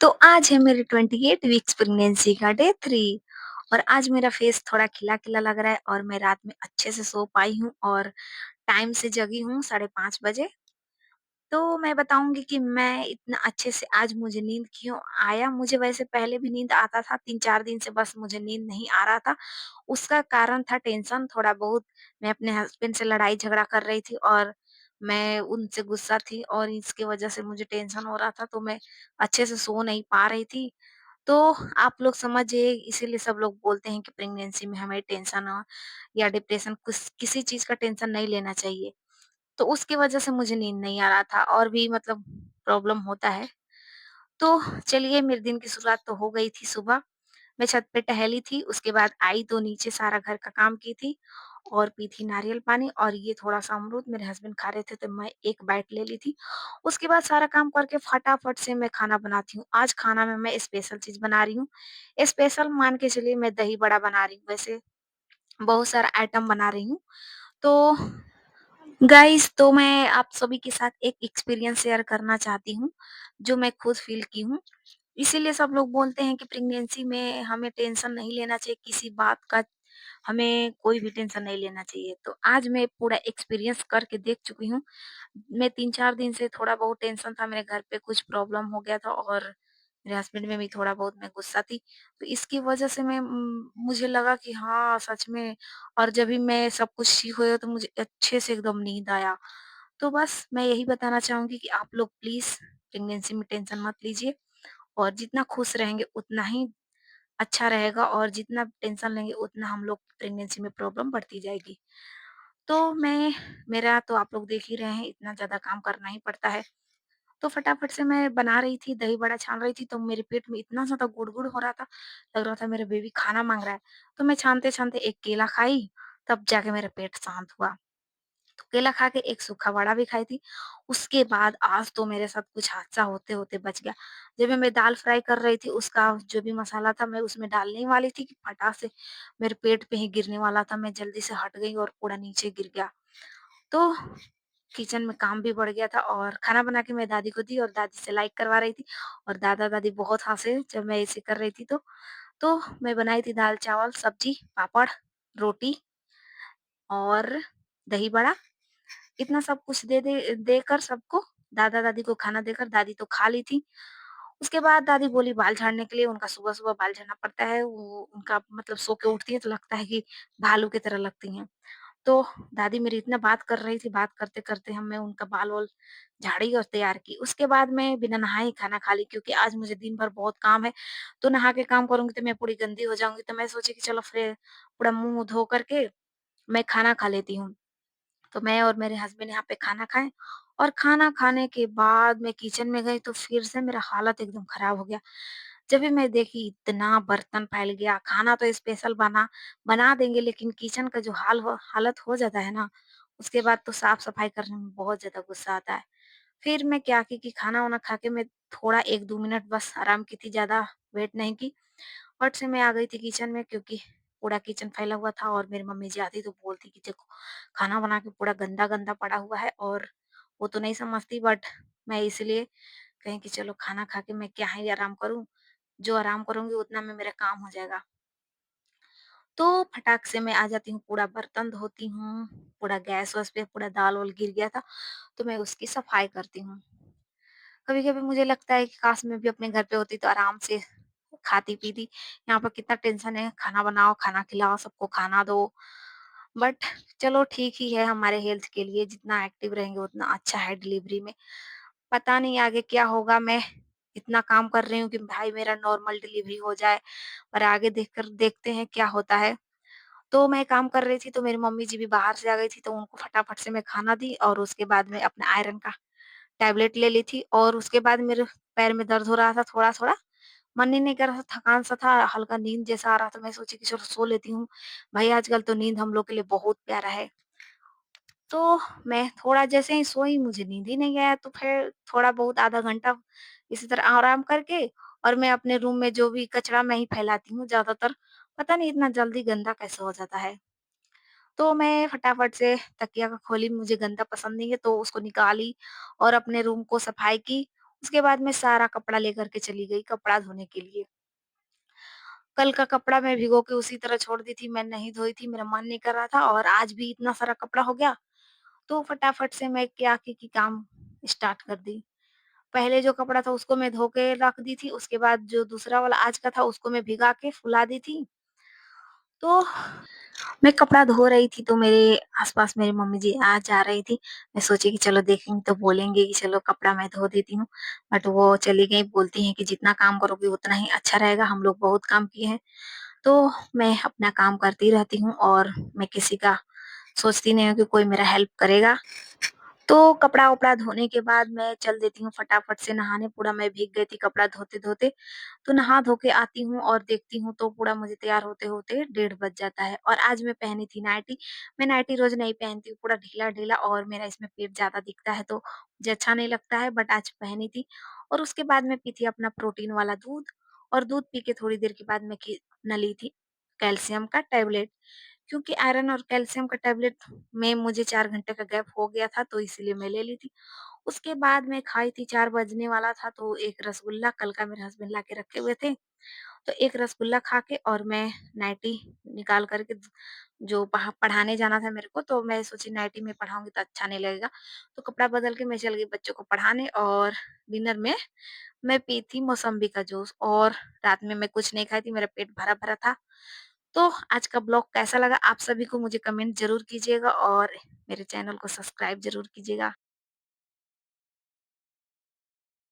तो आज है मेरी 28 वीक्स प्रेगनेंसी का डे 3 और आज मेरा फेस थोड़ा खिला-खिला लग रहा है और मैं रात में अच्छे से सो पाई हूँ और टाइम से जगी हूँ 5:30 बजे। तो मैं बताऊँगी कि मैं इतना अच्छे से आज मुझे नींद क्यों आया, मुझे वैसे पहले भी नींद आता था, 3-4 दिन से बस मुझे नींद नहीं आ रहा था। उसका कारण था टेंशन थोड़ा बहुत, मैं अपने हस्बैंड से लड़ाई-झगड़ा कर रही थी और मैं उनसे गुस्सा थी और इसकी वजह से मुझे टेंशन हो रहा था, तो मैं अच्छे से सो नहीं पा रही थी। तो आप लोग समझिए इसीलिए सब लोग बोलते हैं कि प्रेगनेंसी में हमें टेंशन या डिप्रेशन किसी चीज़ का टेंशन नहीं लेना चाहिए। तो उसकी वजह से मुझे नींद नहीं आ रहा था और भी मतलब प्रॉब्लम होता है। तो चलिए मेरे दिन की शुरुआत तो हो गई थी सुबह। मैं छत पे टहली थी, उसके बाद आई तो नीचे सारा घर का काम की थी और पी थी नारियल पानी और ये थोड़ा-सा अमरूद मेरे हस्बैंड खा रहे थे तो मैं एक बाइट ले ली थी। उसके बाद सारा काम करके फटाफट से मैं खाना बनाती हूँ। आज खाना में मैं स्पेशल चीज़ बना रही हूँ। स्पेशल मान के चलिए मैं दही बड़ा बना रही हूँ, वैसे बहुत सारा आइटम बना रही हूँ। तो गाइस तो मैं आप सभी के साथ एक एक्सपीरियंस शेयर करना चाहती हूँ, जो मैं खुद फ़ील की हूँ। इसीलिए सब लोग बोलते हैं कि प्रेगनेंसी में हमें टेंशन नहीं लेना चाहिए, किसी बात का हमें कोई भी टेंशन नहीं लेना चाहिए। तो आज मैं पूरा एक्सपीरियंस करके देख चुकी हूँ। मैं 3-4 दिन से थोड़ा बहुत टेंशन था, मेरे घर पे कुछ प्रॉब्लम हो गया था और मेरे हस्बैंड में भी थोड़ा बहुत मैं गुस्सा थी। तो इसकी वजह से मुझे लगा कि हाँ, सच में और जब भी मैं सब कुछ ठीक हुआ तो मुझे अच्छे से एकदम नींद आया। तो बस मैं यही बताना चाहूँगी कि आप लोग प्लीज़ प्रेगनेंसी में टेंशन मत लीजिए और जितना खुश रहेंगे उतना ही अच्छा रहेगा और जितना टेंशन लेंगे उतना हम लोग प्रेगनेंसी में प्रॉब्लम बढ़ती जाएगी। तो मेरा तो आप लोग देख ही रहे हैं इतना ज़्यादा काम करना ही पड़ता है। तो फटाफट से मैं बना रही थी, दही बड़ा छान रही थी तो मेरे पेट में इतना ज़्यादा गुड़गुड़ हो रहा था, लग रहा था मेरा बेबी खाना माँग रहा है। तो मैं छानते-छानते एक केला खाई, तब जाके मेरा पेट शांत हुआ। तो केला खा के एक सूखा वड़ा भी खाई थी। उसके बाद आज तो मेरे साथ कुछ हादसा होते-होते बच गया। जब मैं दाल फ्राई कर रही थी उसका जो भी मसाला था मैं उसमें डालने ही वाली थी कि फटाक से मेरे पेट पे ही गिरने वाला था। मैं जल्दी से हट गई और पूरा नीचे गिर गया। तो किचन में काम भी बढ़ गया था और खाना बना के मैं दादी को दी और दादी से लाइक करवा रही थी और दादा-दादी बहुत हँसे जब मैं ऐसे कर रही थी तो। तो मैं बनाई थी दाल-चावल, सब्जी, पापड़, रोटी और दही बड़ा। इतना सब कुछ देकर सबको दादा-दादी को खाना देकर दादी तो खा ली थी। उसके बाद दादी बोली बाल झाड़ने के लिए, उनका सुबह-सुबह बाल झाड़ना पड़ता है, वो उनका मतलब सो के उठती है तो लगता है कि भालू की तरह लगती हैं। तो दादी मेरी इतना बात कर रही थी, बात करते-करते मैं उनका बाल-वाल झाड़ी और तैयार की। उसके बाद मैं बिना नहाए ही खाना खा ली क्योंकि आज मुझे दिन भर बहुत काम है, तो नहा के काम करूँगी तो मैं पूरी गंदी हो जाऊँगी, तो मैं सोची कि चलो फिर पूरा मुँह धो कर के मैं खाना खा लेती हूँ। तो मैं और मेरे हस्बैंड यहाँ पे खाना खाए और खाना खाने के बाद मैं किचन में गई तो फिर से मेरा हालत एकदम खराब हो गया। जब भी मैं देखी इतना बर्तन फैल गया, खाना तो स्पेशल बना देंगे लेकिन किचन का जो हालत हो जाता है ना, उसके बाद तो साफ-सफाई करने में बहुत ज़्यादा गुस्सा आता है। फिर मैं क्या की कि खाना-वाना खा के मैं थोड़ा 1-2 मिनट बस आराम की थी, ज़्यादा वेट नहीं की। फट से मैं आ गई थी किचन में क्योंकि पूरा किचन फैला हुआ था और मेरी मम्मी जी आती तो बोलती कि देखो खाना बना के पूरा गंदा-गंदा पड़ा हुआ है और वो तो नहीं समझती बट मैं इसलिए कहीं कि चलो खाना खा के मैं क्या ही आराम करूँ, जो आराम करूँगी उतना में मेरा काम हो जाएगा। तो फटाक से मैं आ जाती हूँ, पूरा बर्तन धोती हूँ, पूरा गैस-वैस पे पूरा दाल-वाल गिर गया था, तो मैं उसकी सफाई करती हूँ। कभी-कभी मुझे लगता है कि काश मैं भी अपने घर पे होती तो आराम से खाती-पीती। यहाँ पर कितना टेंशन है, खाना बनाओ, खाना खिलाओ, सबको खाना दो। बट चलो ठीक ही है हमारे हेल्थ के लिए, जितना एक्टिव रहेंगे उतना अच्छा है डिलीवरी में। पता नहीं आगे क्या होगा, मैं इतना काम कर रही हूँ कि भाई मेरा नॉर्मल डिलीवरी हो जाए, पर आगे देखते हैं क्या होता है। तो मैं काम कर रही थी तो मेरी मम्मी जी भी बाहर से आ गई थी तो उनको फटाफट से मैं खाना दी और उसके बाद में अपना आयरन का टैबलेट ले ली थी और उसके बाद मेरे पैर में दर्द हो रहा था थोड़ा-थोड़ा, मन ही नहीं कर रहा था, थकान सा था, हल्का नींद जैसा आ रहा था, मैं सोची कि चलो सो लेती हूँ। भाई आजकल तो नींद हम लोग के लिए बहुत प्यारा है। तो मैं थोड़ा जैसे ही सोई मुझे नींद ही नहीं आया तो फिर थोड़ा बहुत आधा घंटा इसी तरह आराम करके और मैं अपने रूम में जो भी कचरा मैं ही फैलाती हूँ ज़्यादातर, पता नहीं इतना जल्दी गंदा कैसे हो जाता है। तो मैं फटाफट से तकिया का खोली, मुझे गंदा पसंद नहीं है तो उसको निकाली और अपने रूम को सफाई की। उसके बाद मैं सारा कपड़ा लेकर के चली गई कपड़ा धोने के लिए। कल का कपड़ा मैं भिगो के उसी तरह छोड़ दी थी, मैं नहीं धोई थी, मेरा मन नहीं कर रहा था और आज भी इतना सारा कपड़ा हो गया, तो फटाफट से मैं क्या की काम स्टार्ट कर दी। पहले जो कपड़ा था उसको मैं धो के रख दी थी, उसके बाद जो दूसरा वाला आज का था उसको मैं भिगा के फुला दी थी। तो मैं कपड़ा धो रही थी तो मेरे आस-पास मेरी मम्मी जी आ जा रही थी। मैं सोची कि चलो देखेंगी तो बोलेंगे कि चलो कपड़ा मैं धो देती हूँ। बट वो चली गई, बोलती हैं कि जितना काम करोगी उतना ही अच्छा रहेगा, हम लोग बहुत काम किए हैं। तो मैं अपना काम करती रहती हूँ और मैं किसी का सोचती नहीं हूँ कि कोई मेरा हेल्प करेगा। तो कपड़ा-वपड़ा धोने के बाद मैं चल देती हूँ फटाफट से नहाने, पूरा मैं भीग गई थी कपड़ा धोते-धोते। तो नहा धो के आती हूँ और देखती हूँ तो पूरा मुझे तैयार होते-होते 1:30 बज जाता है और आज मैं पहनी थी नाइटी। मैं नाइटी रोज़ नहीं पहनती हूँ, पूरा ढीला-ढीला और मेरा इसमें पेट ज़्यादा दिखता है तो मुझे अच्छा नहीं लगता है, बट आज पहनी थी और उसके बाद मैं पी थी अपना प्रोटीन वाला दूध और दूध पी के थोड़ी देर के बाद मैं अपना ली थी कैल्शियम का टैबलेट, क्योंकि आयरन और कैल्शियम का टैबलेट में मुझे 4 घंटे का गैप हो गया था तो इसीलिए मैं ले ली थी। उसके बाद मैं खाई थी, 4 बजने वाला था तो एक रसगुल्ला कल का मेरे हस्बैंड ला के रखे हुए थे, तो एक रसगुल्ला खा के और मैं नाइटी निकाल कर के जो पढ़ाने जाना था मेरे को, तो मैं सोची नाइटी में पढ़ाऊँगी तो अच्छा नहीं लगेगा। तो कपड़ा बदल के मैं चल गई बच्चों को पढ़ाने और डिनर में मैं पी थी मौसम्बी का जूस और रात में मैं कुछ नहीं खाई थी, मेरा पेट भरा-भरा था। तो आज का ब्लॉग कैसा लगा आप सभी को मुझे कमेंट ज़रूर कीजिएगा और मेरे चैनल को सब्सक्राइब ज़रूर कीजिएगा।